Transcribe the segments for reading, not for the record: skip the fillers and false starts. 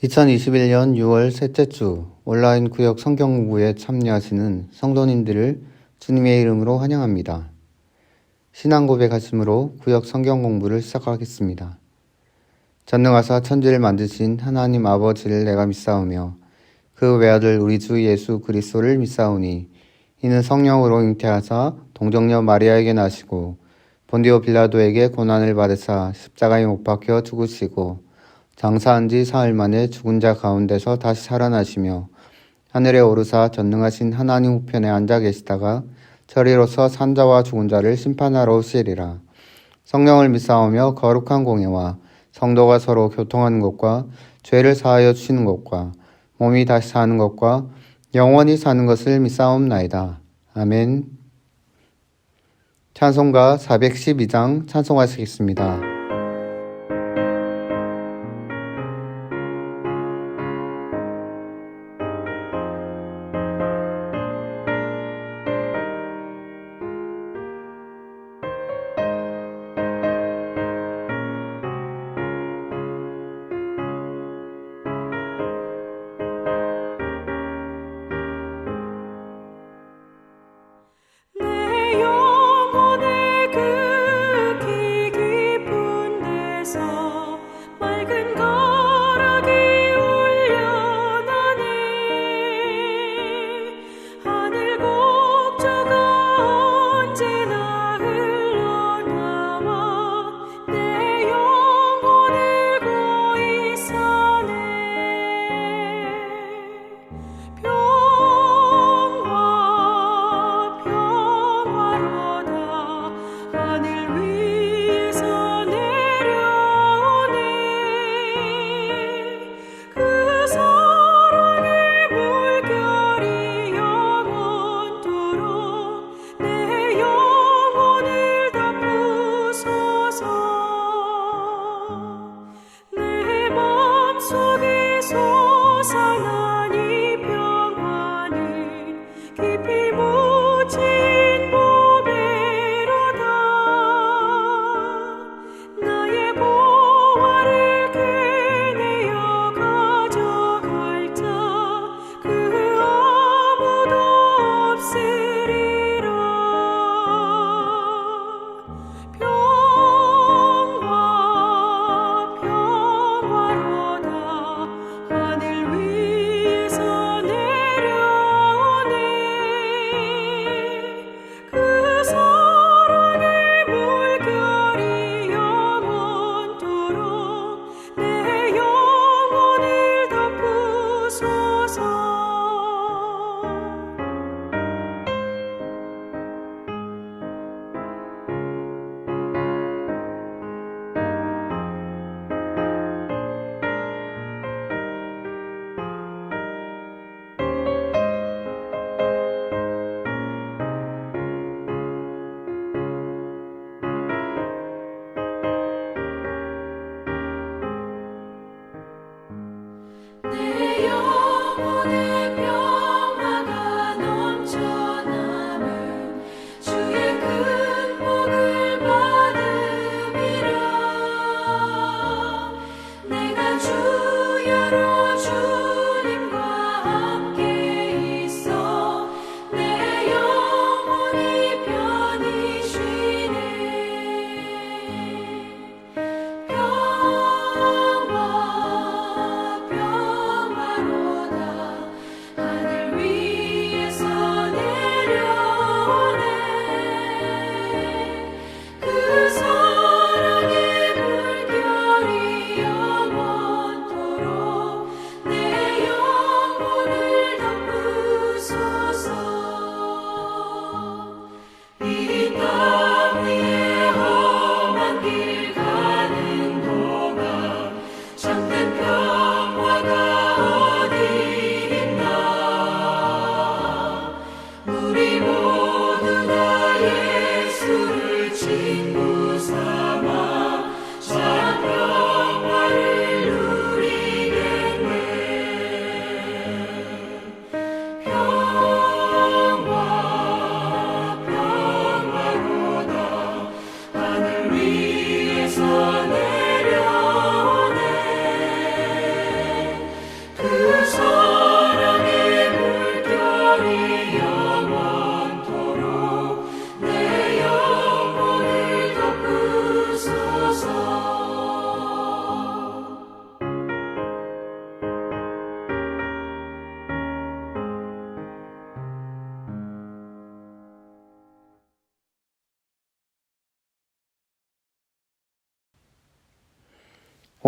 2021년 6월 셋째 주 온라인 구역 성경 공부에 참여하시는 성도님들을 주님의 이름으로 환영합니다. 신앙 고백하심으로 구역 성경 공부를 시작하겠습니다. 전능하사 천지를 만드신 하나님 아버지를 내가 믿사오며 그 외아들 우리 주 예수 그리스도를 믿사오니 이는 성령으로 잉태하사 동정녀 마리아에게 나시고 본디오 빌라도에게 고난을 받으사 십자가에 못 박혀 죽으시고 장사한 지 사흘 만에 죽은 자 가운데서 다시 살아나시며 하늘에 오르사 전능하신 하나님 우편에 앉아 계시다가 저리로서 산자와 죽은 자를 심판하러 오시리라. 성령을 믿사오며 거룩한 공예와 성도가 서로 교통하는 것과 죄를 사하여 주시는 것과 몸이 다시 사는 것과 영원히 사는 것을 믿사옵나이다. 아멘. 찬송가 412장 찬송하시겠습니다. 내 영혼의 그 깊은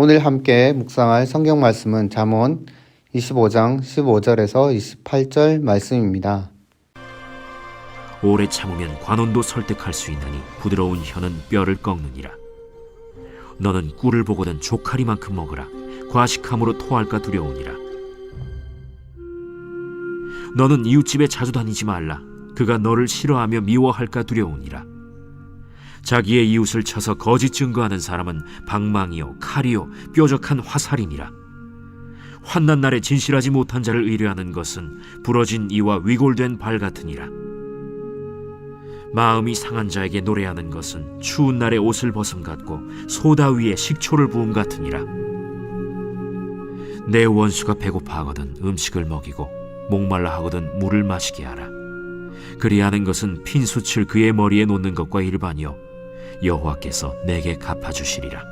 오늘 함께 묵상할 성경 말씀은 잠언 25장 15절에서 28절 말씀입니다. 오래 참으면 관원도 설득할 수 있나니 부드러운 혀는 뼈를 꺾느니라. 너는 꿀을 보거든 조카리만큼 먹으라. 과식함으로 토할까 두려우니라. 너는 이웃집에 자주 다니지 말라. 그가 너를 싫어하며 미워할까 두려우니라. 자기의 이웃을 쳐서 거짓 증거하는 사람은 방망이요 칼이요 뾰족한 화살이니라. 환난 날에 진실하지 못한 자를 의뢰하는 것은 부러진 이와 위골된 발 같으니라. 마음이 상한 자에게 노래하는 것은 추운 날에 옷을 벗음 같고 소다 위에 식초를 부음 같으니라. 내 원수가 배고파하거든 음식을 먹이고 목말라 하거든 물을 마시게 하라. 그리하는 것은 핀숯을 그의 머리에 놓는 것과 일반이요 여호와께서 내게 갚아주시리라.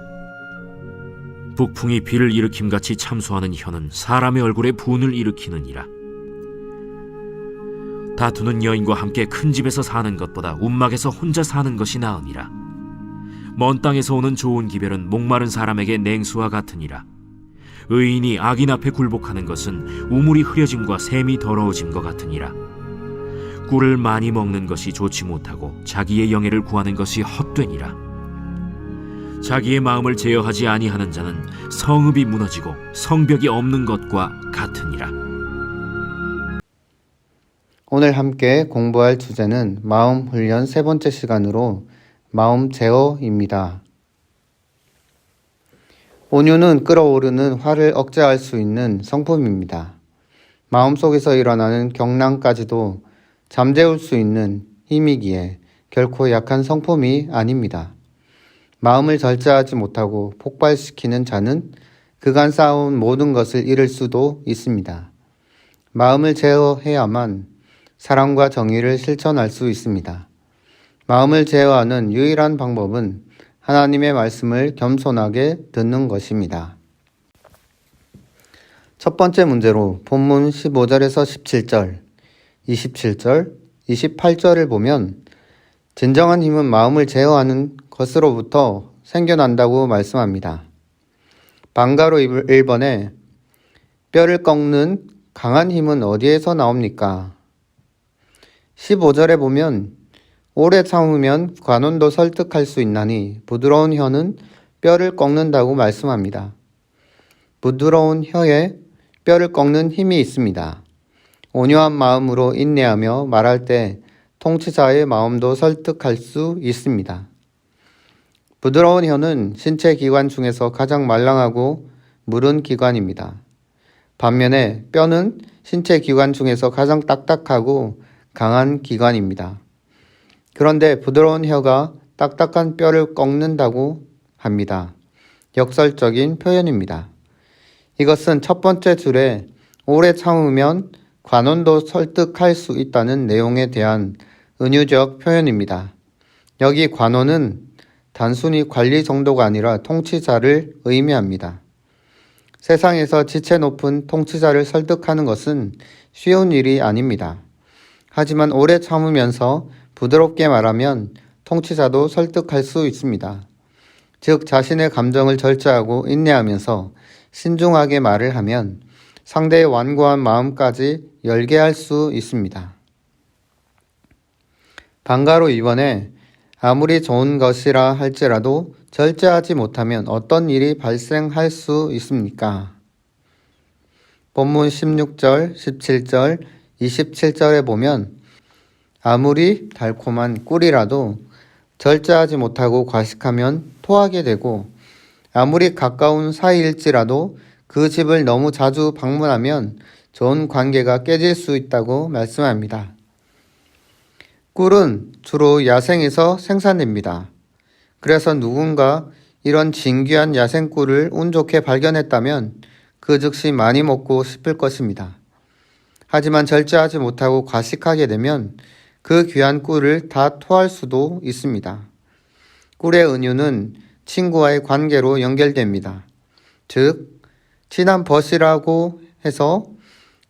북풍이 비를 일으킴같이 참소하는 혀는 사람의 얼굴에 분을 일으키느니라. 다투는 여인과 함께 큰 집에서 사는 것보다 움막에서 혼자 사는 것이 나으니라. 먼 땅에서 오는 좋은 기별은 목마른 사람에게 냉수와 같으니라. 의인이 악인 앞에 굴복하는 것은 우물이 흐려짐과 샘이 더러워짐과 같으니라. 꿀을 많이 먹는 것이 좋지 못하고 자기의 영예를 구하는 것이 헛되니라. 자기의 마음을 제어하지 아니하는 자는 성읍이 무너지고 성벽이 없는 것과 같으니라. 오늘 함께 공부할 주제는 마음 훈련 세 번째 시간으로 마음 제어입니다. 온유는 끓어오르는 화를 억제할 수 있는 성품입니다. 마음속에서 일어나는 경랑까지도 잠재울 수 있는 힘이기에 결코 약한 성품이 아닙니다. 마음을 절제하지 못하고 폭발시키는 자는 그간 쌓아온 모든 것을 잃을 수도 있습니다. 마음을 제어해야만 사랑과 정의를 실천할 수 있습니다. 마음을 제어하는 유일한 방법은 하나님의 말씀을 겸손하게 듣는 것입니다. 첫 번째 문제로 본문 15절에서 17절, 27절, 28절을 보면 진정한 힘은 마음을 제어하는 것으로부터 생겨난다고 말씀합니다. 방가로 1번에 뼈를 꺾는 강한 힘은 어디에서 나옵니까? 15절에 보면 오래 참으면 관원도 설득할 수 있나니 부드러운 혀는 뼈를 꺾는다고 말씀합니다. 부드러운 혀에 뼈를 꺾는 힘이 있습니다. 온유한 마음으로 인내하며 말할 때 통치자의 마음도 설득할 수 있습니다. 부드러운 혀는 신체 기관 중에서 가장 말랑하고 무른 기관입니다. 반면에 뼈는 신체 기관 중에서 가장 딱딱하고 강한 기관입니다. 그런데 부드러운 혀가 딱딱한 뼈를 꺾는다고 합니다. 역설적인 표현입니다. 이것은 첫 번째 줄에 오래 참으면 관원도 설득할 수 있다는 내용에 대한 은유적 표현입니다. 여기 관원은 단순히 관리 정도가 아니라 통치자를 의미합니다. 세상에서 지체 높은 통치자를 설득하는 것은 쉬운 일이 아닙니다. 하지만 오래 참으면서 부드럽게 말하면 통치자도 설득할 수 있습니다. 즉 자신의 감정을 절제하고 인내하면서 신중하게 말을 하면 상대의 완고한 마음까지 열게 할 수 있습니다. 방가로 2번에 아무리 좋은 것이라 할지라도 절제하지 못하면 어떤 일이 발생할 수 있습니까? 본문 16절, 17절, 27절에 보면 아무리 달콤한 꿀이라도 절제하지 못하고 과식하면 토하게 되고 아무리 가까운 사이일지라도 그 집을 너무 자주 방문하면 좋은 관계가 깨질 수 있다고 말씀합니다. 꿀은 주로 야생에서 생산됩니다. 그래서 누군가 이런 진귀한 야생꿀을 운 좋게 발견했다면 그 즉시 많이 먹고 싶을 것입니다. 하지만 절제하지 못하고 과식하게 되면 그 귀한 꿀을 다 토할 수도 있습니다. 꿀의 은유는 친구와의 관계로 연결됩니다. 즉, 친한 벗이라고 해서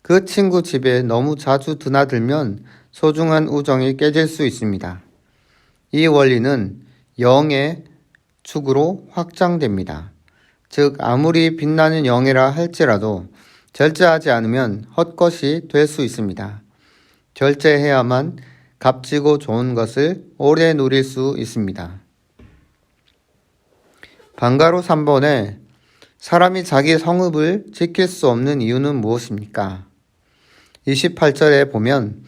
그 친구 집에 너무 자주 드나들면 소중한 우정이 깨질 수 있습니다. 이 원리는 영의 축으로 확장됩니다. 즉 아무리 빛나는 영예라 할지라도 절제하지 않으면 헛것이 될 수 있습니다. 절제해야만 값지고 좋은 것을 오래 누릴 수 있습니다. 방가로 3번에 사람이 자기 성읍을 지킬 수 없는 이유는 무엇입니까? 28절에 보면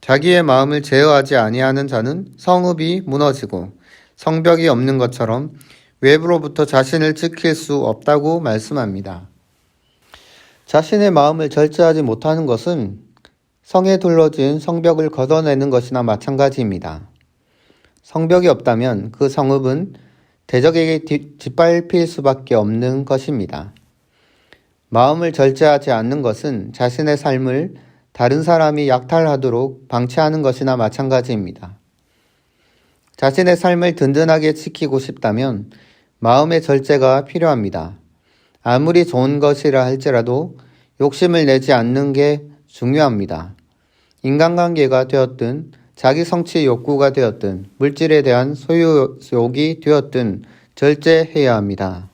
자기의 마음을 제어하지 아니하는 자는 성읍이 무너지고 성벽이 없는 것처럼 외부로부터 자신을 지킬 수 없다고 말씀합니다. 자신의 마음을 절제하지 못하는 것은 성에 둘러진 성벽을 걷어내는 것이나 마찬가지입니다. 성벽이 없다면 그 성읍은 대적에게 짓밟힐 수밖에 없는 것입니다. 마음을 절제하지 않는 것은 자신의 삶을 다른 사람이 약탈하도록 방치하는 것이나 마찬가지입니다. 자신의 삶을 든든하게 지키고 싶다면 마음의 절제가 필요합니다. 아무리 좋은 것이라 할지라도 욕심을 내지 않는 게 중요합니다. 인간관계가 되었든 자기 성취 욕구가 되었든 물질에 대한 소유욕이 되었든 절제해야 합니다.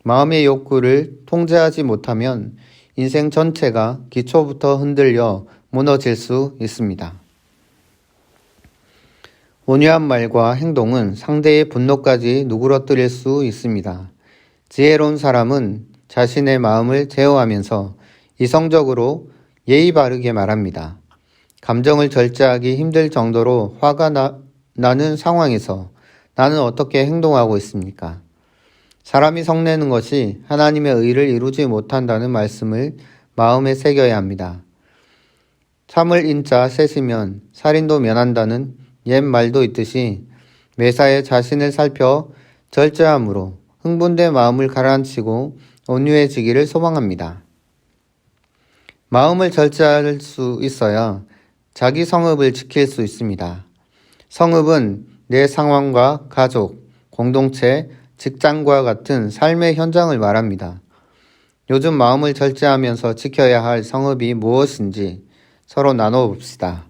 마음의 욕구를 통제하지 못하면 인생 전체가 기초부터 흔들려 무너질 수 있습니다. 온유한 말과 행동은 상대의 분노까지 누그러뜨릴 수 있습니다. 지혜로운 사람은 자신의 마음을 제어하면서 이성적으로 예의 바르게 말합니다. 감정을 절제하기 힘들 정도로 화가 나는 상황에서 나는 어떻게 행동하고 있습니까? 사람이 성내는 것이 하나님의 의를 이루지 못한다는 말씀을 마음에 새겨야 합니다. 참을 인자 셋이면 살인도 면한다는 옛 말도 있듯이 매사에 자신을 살펴 절제함으로 흥분된 마음을 가라앉히고 온유해지기를 소망합니다. 마음을 절제할 수 있어야 자기 성읍을 지킬 수 있습니다. 성읍은 내 상황과 가족, 공동체, 직장과 같은 삶의 현장을 말합니다. 요즘 마음을 절제하면서 지켜야 할 성읍이 무엇인지 서로 나눠봅시다.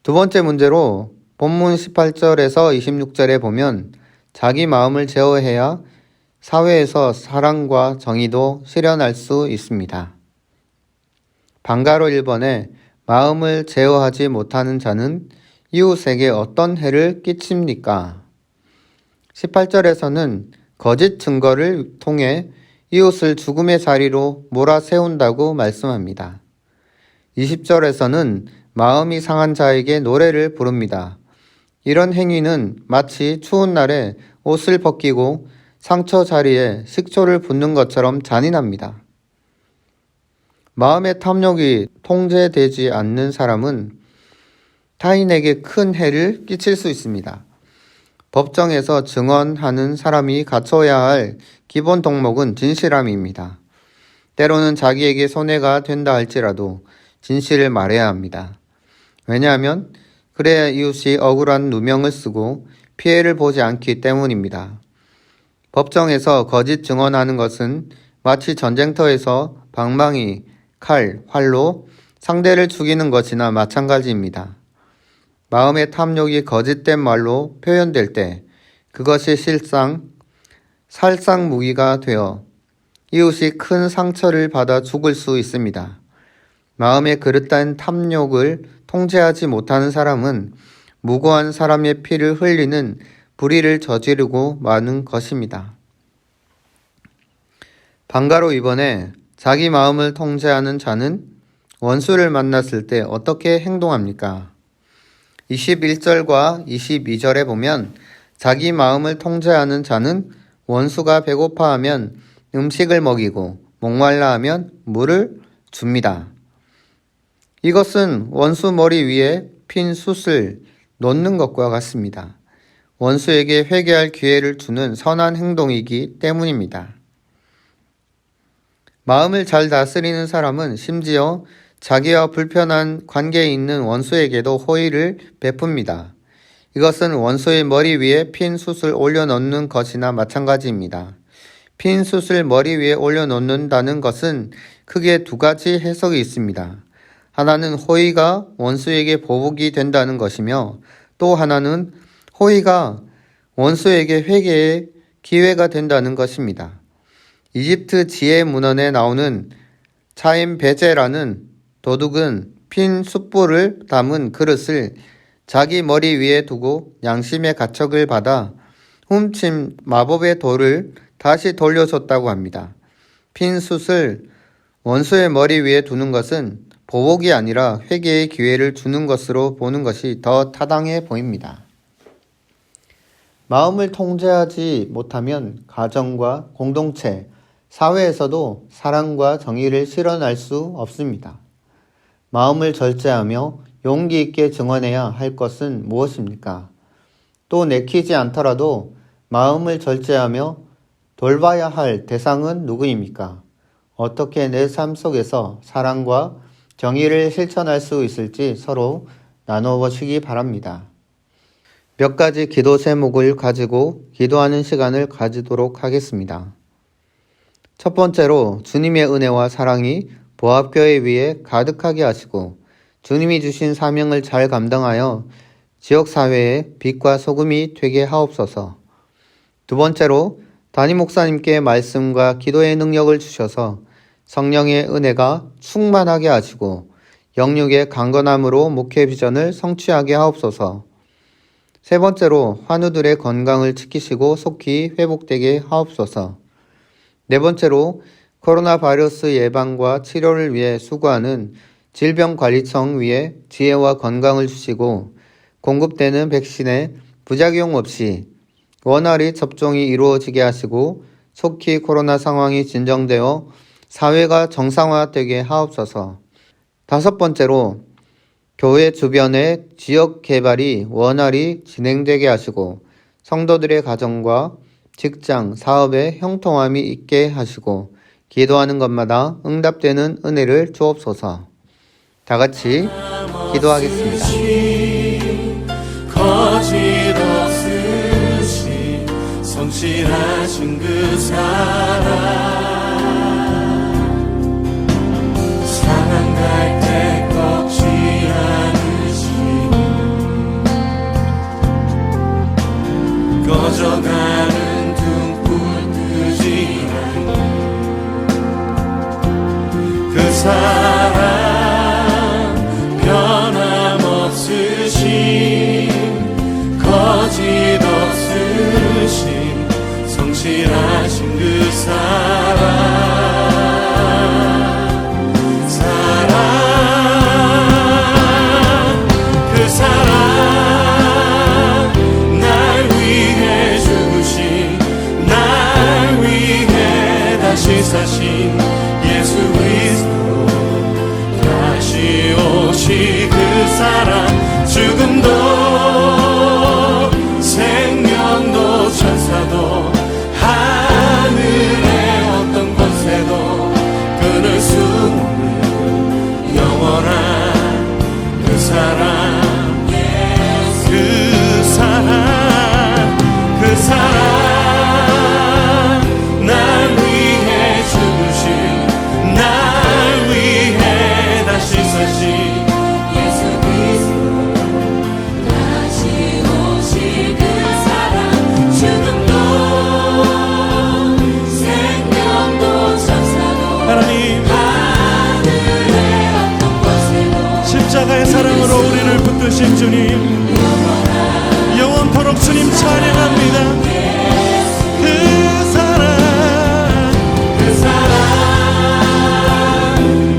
두 번째 문제로 본문 18절에서 26절에 보면 자기 마음을 제어해야 사회에서 사랑과 정의도 실현할 수 있습니다. 방가로 1번에 마음을 제어하지 못하는 자는 이웃에게 어떤 해를 끼칩니까? 18절에서는 거짓 증거를 통해 이웃을 죽음의 자리로 몰아세운다고 말씀합니다. 20절에서는 마음이 상한 자에게 노래를 부릅니다. 이런 행위는 마치 추운 날에 옷을 벗기고 상처 자리에 식초를 붓는 것처럼 잔인합니다. 마음의 탐욕이 통제되지 않는 사람은 타인에게 큰 해를 끼칠 수 있습니다. 법정에서 증언하는 사람이 갖춰야 할 기본 덕목은 진실함입니다. 때로는 자기에게 손해가 된다 할지라도 진실을 말해야 합니다. 왜냐하면 그래야 이웃이 억울한 누명을 쓰고 피해를 보지 않기 때문입니다. 법정에서 거짓 증언하는 것은 마치 전쟁터에서 방망이, 칼, 활로 상대를 죽이는 것이나 마찬가지입니다. 마음의 탐욕이 거짓된 말로 표현될 때 그것이 살상 무기가 되어 이웃이 큰 상처를 받아 죽을 수 있습니다. 마음에 그릇된 탐욕을 통제하지 못하는 사람은 무고한 사람의 피를 흘리는 불의를 저지르고 마는 것입니다. 방가로 2번에 자기 마음을 통제하는 자는 원수를 만났을 때 어떻게 행동합니까? 21절과 22절에 보면 자기 마음을 통제하는 자는 원수가 배고파하면 음식을 먹이고 목말라 하면 물을 줍니다. 이것은 원수 머리 위에 핀 숯을 놓는 것과 같습니다. 원수에게 회개할 기회를 주는 선한 행동이기 때문입니다. 마음을 잘 다스리는 사람은 심지어 자기와 불편한 관계에 있는 원수에게도 호의를 베풉니다. 이것은 원수의 머리 위에 핀 숯을 올려놓는 것이나 마찬가지입니다. 핀 숯을 머리 위에 올려놓는다는 것은 크게 두 가지 해석이 있습니다. 하나는 호의가 원수에게 보복이 된다는 것이며 또 하나는 호의가 원수에게 회개의 기회가 된다는 것입니다. 이집트 지혜 문헌에 나오는 차임 베제라는 도둑은 핀 숯불을 담은 그릇을 자기 머리 위에 두고 양심의 가책을 받아 훔친 마법의 돌을 다시 돌려줬다고 합니다. 핀 숯을 원수의 머리 위에 두는 것은 보복이 아니라 회개의 기회를 주는 것으로 보는 것이 더 타당해 보입니다. 마음을 통제하지 못하면 가정과 공동체, 사회에서도 사랑과 정의를 실현할 수 없습니다. 마음을 절제하며 용기 있게 증언해야 할 것은 무엇입니까? 또 내키지 않더라도 마음을 절제하며 돌봐야 할 대상은 누구입니까? 어떻게 내 삶 속에서 사랑과 정의를 실천할 수 있을지 서로 나눠보시기 바랍니다. 몇 가지 기도 제목을 가지고 기도하는 시간을 가지도록 하겠습니다. 첫 번째로 주님의 은혜와 사랑이 보합교회 위에 가득하게 하시고 주님이 주신 사명을 잘 감당하여 지역사회의 빛과 소금이 되게 하옵소서. 두 번째로 담임 목사님께 말씀과 기도의 능력을 주셔서 성령의 은혜가 충만하게 하시고 영육의 강건함으로 목회 비전을 성취하게 하옵소서. 세 번째로 환우들의 건강을 지키시고 속히 회복되게 하옵소서. 네 번째로 코로나 바이러스 예방과 치료를 위해 수고하는 질병관리청 위에 지혜와 건강을 주시고 공급되는 백신에 부작용 없이 원활히 접종이 이루어지게 하시고 속히 코로나 상황이 진정되어 사회가 정상화되게 하옵소서. 다섯 번째로 교회 주변의 지역 개발이 원활히 진행되게 하시고 성도들의 가정과 직장, 사업에 형통함이 있게 하시고 기도하는 것마다 응답되는 은혜를 주옵소서. 다 같이 기도하겠습니다. 거짓 없으시 성실하신 그 사랑 상한 갈대 꺾지 않으시니 꺼져가는 등불 끄지 않는 그 사랑 변함없으신 거짓 없으신 성실하신 그 사랑 그 사랑 날 위해 죽으신 날 위해 다시 사신 예수 그리스도 다시 오시 그 사랑 죽음도 생명도 천사도 하늘의 어떤 권세도 끊을 수 없는 영원한 그 사랑 그 사랑 그 사랑 날 위해 죽으신 날 위해 다시 사신 예수 그리스도 다시 오실 그 사랑 죽음도 생명도 천사도 하나님 하늘의 어떤 권세도 십자가의 사랑으로 우리를 붙드신 주님 영원토록 주님 찬양합니다. 그 사랑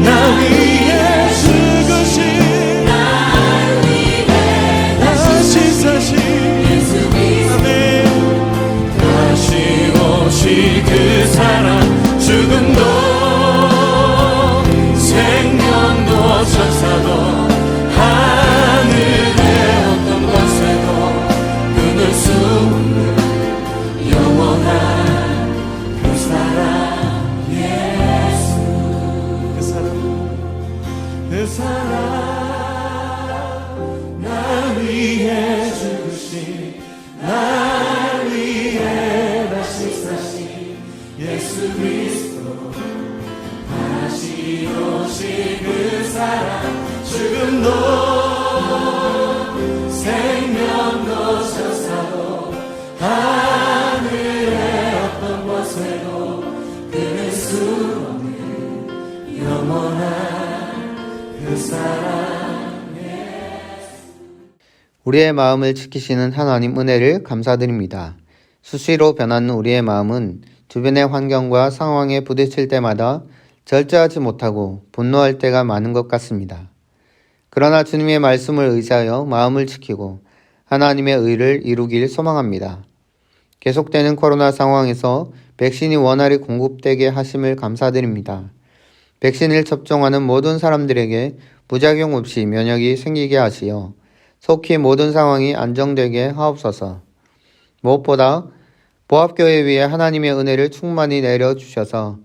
나 위해 죽으신 다시 사신 아멘 다시 오시 그 사랑 죽음도 생명도 천사도 하늘의 어떤 권세도 끊을 수 없는 영원한 그 사랑 예수 그 사랑 날 위해 죽으신 날 위해 다시 사신 예수 그리스도 다시 오시 그 사랑 죽음도 생명도 천사도 하늘의 영원한 그 사랑. 우리의 마음을 지키시는 하나님 은혜를 감사드립니다. 수시로 변하는 우리의 마음은 주변의 환경과 상황에 부딪힐 때마다 절제하지 못하고 분노할 때가 많은 것 같습니다. 그러나 주님의 말씀을 의지하여 마음을 지키고 하나님의 의를 이루길 소망합니다. 계속되는 코로나 상황에서 백신이 원활히 공급되게 하심을 감사드립니다. 백신을 접종하는 모든 사람들에게 부작용 없이 면역이 생기게 하시어 속히 모든 상황이 안정되게 하옵소서. 무엇보다 보합교회 위에 하나님의 은혜를 충만히 내려주셔서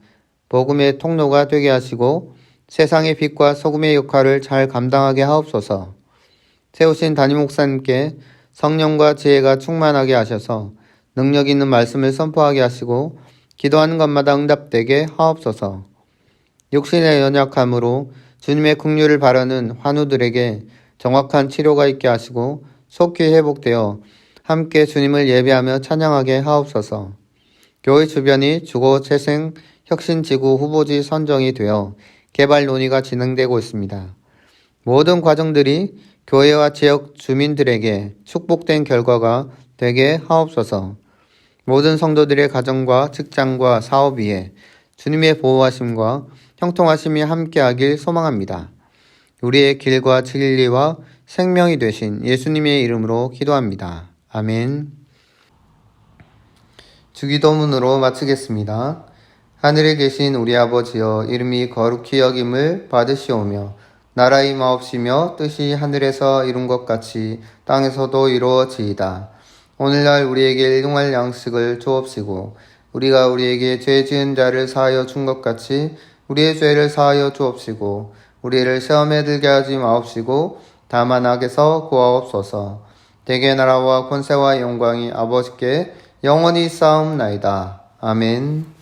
복음의 통로가 되게 하시고 세상의 빛과 소금의 역할을 잘 감당하게 하옵소서. 세우신 담임 목사님께 성령과 지혜가 충만하게 하셔서 능력 있는 말씀을 선포하게 하시고 기도하는 것마다 응답되게 하옵소서. 육신의 연약함으로 주님의 긍휼을 바라는 환우들에게 정확한 치료가 있게 하시고 속히 회복되어 함께 주님을 예배하며 찬양하게 하옵소서. 교회 주변이 주거 재생 혁신지구 후보지 선정이 되어 개발 논의가 진행되고 있습니다. 모든 과정들이 교회와 지역 주민들에게 축복된 결과가 되게 하옵소서. 모든 성도들의 가정과 직장과 사업 위에 주님의 보호하심과 형통하심이 함께하길 소망합니다. 우리의 길과 진리와 생명이 되신 예수님의 이름으로 기도합니다. 아멘. 주기도문으로 마치겠습니다. 하늘에 계신 우리 아버지여, 이름이 거룩히 여김을 받으시오며 나라의 임하옵시며 뜻이 하늘에서 이룬 것 같이 땅에서도 이루어지이다. 오늘날 우리에게 일용할 양식을 주옵시고 우리가 우리에게 죄 지은 자를 사하여 준 것 같이 우리의 죄를 사하여 주옵시고 우리를 시험에 들게 하지 마옵시고 다만 악에서 구하옵소서. 대개 나라와 권세와 영광이 아버지께 영원히 쌓옵나이다. 아멘.